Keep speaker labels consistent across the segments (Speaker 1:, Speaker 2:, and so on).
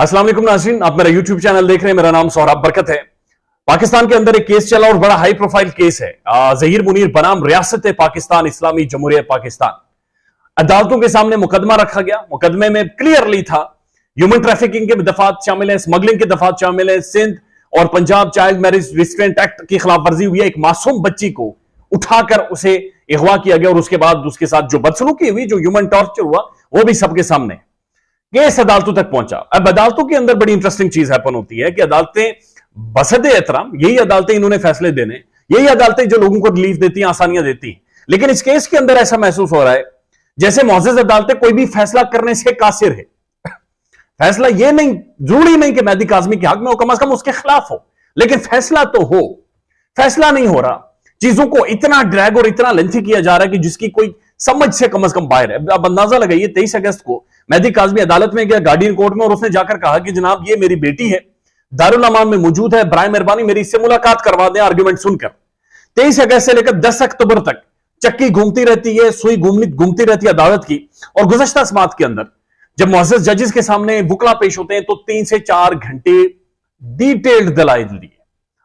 Speaker 1: अस्सलाम वालेकुम नाज़रीन, आप मेरा यूट्यूब चैनल देख रहे हैं। मेरा नाम सोहराब बरकत है। पाकिस्तान के अंदर एक केस चला और बड़ा हाई प्रोफाइल केस है। ज़हीर मुनीर बनाम रियासत पाकिस्तान इस्लामी जमहूरियत पाकिस्तान, अदालतों के सामने मुकदमा रखा गया। मुकदमे में क्लियरली था ह्यूमन ट्रैफिकिंग के दफात शामिल है, स्मगलिंग के दफात शामिल है, सिंध और Punjab child marriage restraint act की खिलाफ वर्जी हुई है। एक मासूम बच्ची को उठाकर उसे अगवा किया गया और उसके बाद उसके साथ जो बदसलूकी हुई, जो ह्यूमन टॉर्चर हुआ, वो भी सबके सामने। केस अदालतों तक पहुंचा। अब अदालतों के अंदर बड़ी इंटरेस्टिंग चीज हैपन होती है कि अदालतें बसदे एहतराम, यही अदालतें इन्होंने फैसले देने, यही अदालतें जो लोगों को रिलीफ देती हैं, आसानियां देती हैं। लेकिन इस केस के अंदर ऐसा महसूस हो रहा है जैसे मुअज़्ज़ज़ अदालतें कोई भी फैसला करने से कासिर है। फैसला ये नहीं, जरूरी नहीं कि मेहदी काज़मी के हक में हो, कम से कम उसके खिलाफ हो, लेकिन फैसला तो हो। फैसला नहीं हो रहा। चीजों को इतना ड्रैग और इतना लेंथी किया जा रहा है कि जिसकी कोई समझ से कम बाहर है। अब अंदाजा लगाइए, 23 अगस्त को मेहदी काज़मी अदालत में गया, गार्डियन कोर्ट में, और उसने जाकर कहा कि जनाब ये मेरी बेटी है, दारुल अमान में मौजूद है, बराए मेहरबानी मेरी इससे मुलाकात करवा दें आर्गुमेंट सुनकर। 23 अगस्त से लेकर 10 अक्टूबर तक चक्की घूमती रहती है, सुई घूमती रहती है अदालत की। और गुज़श्ता समात के अंदर जब मुअज़्ज़ज़ जजेस के सामने वुकला पेश होते हैं तो 3 से 4 घंटे डिटेल्ड दलाइल दिए,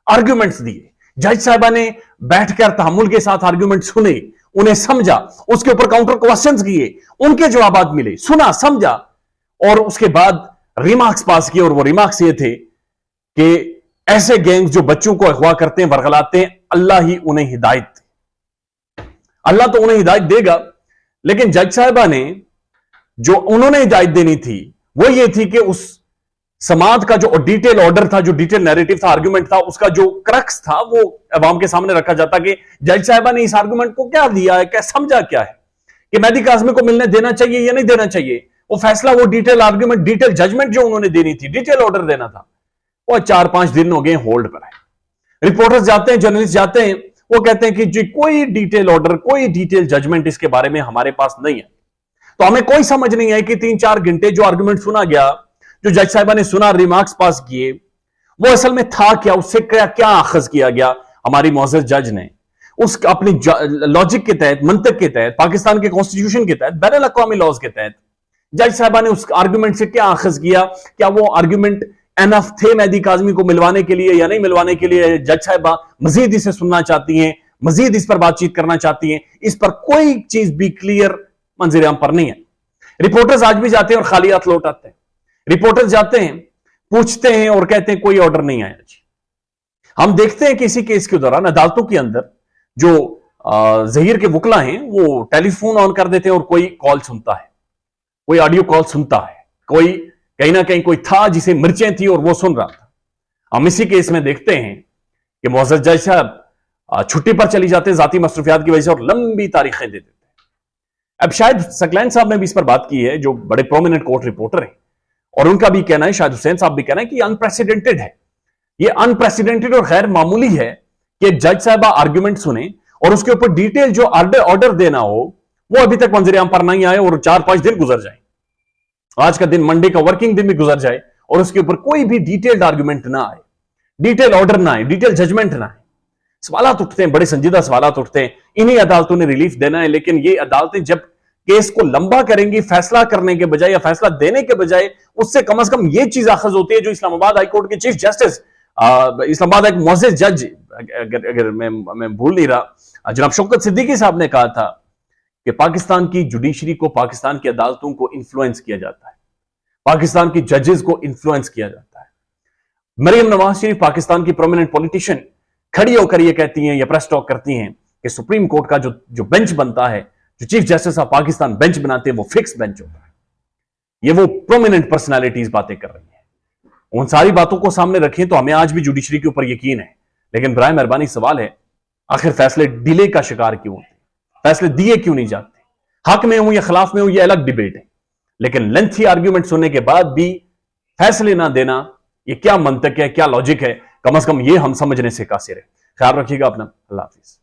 Speaker 1: आर्ग्यूमेंट्स दिए। जज साहबा ने बैठकर तहम्मुल के साथ आर्ग्यूमेंट सुने, उन्हें समझा, उसके ऊपर काउंटर क्वेश्चंस किए, उनके जवाब मिले, सुना, समझा, और उसके बाद रिमार्क्स पास किए। और वो रिमार्क्स ये थे कि ऐसे गैंग्स जो बच्चों को अगवा करते हैं, वरगलाते हैं, अल्लाह ही उन्हें हिदायत, अल्लाह तो उन्हें हिदायत देगा। लेकिन जज साहबा ने जो उन्होंने हिदायत देनी थी वो ये थी कि उस समात का जो डिटेल ऑर्डर था, जो डिटेल नैरेटिव था, आर्गुमेंट था, उसका जो क्रक्स था वो अवाम के सामने रखा जाता कि जज साहबा ने इस आर्गुमेंट को क्या दिया है, क्या समझा, क्या है कि मेहदी काज़मी को मिलने देना चाहिए या नहीं देना चाहिए। वो फैसला, वो डिटेल आर्गुमेंट, डिटेल जजमेंट जो उन्होंने देनी थी, डिटेल ऑर्डर देना था, वो 4-5 दिन हो गए होल्ड पर है। रिपोर्टर्स जाते हैं, जर्नलिस्ट जाते हैं, वो कहते हैं कि जी कोई डिटेल ऑर्डर, कोई डिटेल जजमेंट इसके बारे में हमारे पास नहीं है। तो हमें कोई समझ नहीं आई कि 3-4 घंटे जो आर्गुमेंट सुना गया, जो जज साहिबा ने सुना, रिमार्क्स पास किए, वो असल में था क्या, उससे क्या क्या अखज किया गया हमारी मुअज़्ज़ज़ जज ने। उस अपनी लॉजिक के तहत, मंतक के तहत, पाकिस्तान के कॉन्स्टिट्यूशन के तहत, बैनुल अक़वामी लॉज के तहत जज साहिबा ने उस आर्गुमेंट से क्या अखज किया। क्या वो आर्गुमेंट एनफ थे मेहदी काज़मी को मिलवाने के लिए या नहीं मिलवाने के लिए? जज साहिबा मजीद इसे सुनना चाहती हैं, मजीद इस पर बातचीत करना चाहती हैं। इस पर कोई चीज भी क्लियर मंजर आम पर नहीं है। रिपोर्टर्स आज भी जाते हैं और खाली हाथ लौट आते हैं। रिपोर्टर्स जाते हैं, पूछते हैं और कहते हैं कोई ऑर्डर नहीं आया जी। हम देखते हैं कि इसी केस के दौरान अदालतों के अंदर जो ज़हीर के वुकला हैं वो टेलीफोन ऑन कर देते हैं और कोई कॉल सुनता है, कोई ऑडियो कॉल सुनता है, कोई कहीं ना कहीं कोई था जिसे मिर्चें थी और वो सुन रहा था। हम इसी केस में देखते हैं कि मुअज़्ज़ज़ जज साहब छुट्टी पर चली जाते हैं जाती मसरूफियात की वजह से और लंबी तारीखें दे देते हैं। अब शायद सकलैन साहब ने भी इस पर बात की है, जो बड़े प्रोमिनेंट कोर्ट रिपोर्टर हैं, और उनका भी कहना है, शायद हुसैन साहब भी कहना है कि अनप्रेसिडेंटेड है। ये अनप्रेसिडेंटेड और गैर मामूली है कि जज साहबा आर्ग्यूमेंट सुने और उसके ऊपर डिटेल जो ऑर्डर देना हो वो अभी तक मंजर आम पर नहीं आए और 4-5 दिन गुजर जाए। आज का दिन, मंडे का वर्किंग दिन भी गुजर जाए और उसके ऊपर कोई भी डिटेल्ड आर्ग्यूमेंट ना आए, डिटेल ऑर्डर ना आए, डिटेल जजमेंट ना आए। सवालात उठते हैं, बड़े संजीदा सवालात उठते हैं। इन्हीं अदालतों ने रिलीफ देना है, लेकिन ये अदालतें जब केस को लंबा करेंगी, फैसला करने के बजाय या फैसला देने के बजाय, उससे कम से कम ये चीज अखज होती है जो इस्लामाबाद हाई कोर्ट के चीफ जस्टिस, इस्लामाबाद एक मुअज़्ज़ज़ जज, अगर मैं भूल नहीं रहा, जनाब शौकत सिद्दीकी साहब ने कहा था कि पाकिस्तान की जुडिशरी को, पाकिस्तान की अदालतों को इन्फ्लुएंस किया जाता है, पाकिस्तान की जजेस को इन्फ्लुएंस किया जाता है। मरियम नवाज शरीफ, पाकिस्तान की प्रोमिनेंट पॉलिटिशियन, खड़ी होकर ये कहती हैं या प्रेस टॉक करती हैं कि सुप्रीम कोर्ट का जो बेंच बनता है, जो chief justice of Pakistan bench बनाते हैं, वो फिक्स बेंच होता है। ये वो प्रोमिनेंट पर्सनालिटीज बातें कर रही हैं। उन सारी बातों को सामने रखें तो हमें आज भी जुडिशरी के ऊपर यकीन है। लेकिन बराए मेहरबानी सवाल है, आखिर फैसले डिले का शिकार क्यों होते हैं? फैसले दिए क्यों नहीं जाते? हक में हूं या खिलाफ में हूं, ये अलग डिबेट है, लेकिन लेंथी आर्ग्यूमेंट सुनने के बाद भी फैसले ना देना, ये क्या मंतक है, क्या लॉजिक है? कम से कम ये हम समझने से कासिर है। ख्याल रखिएगा अपना। अल्लाह हाफिज।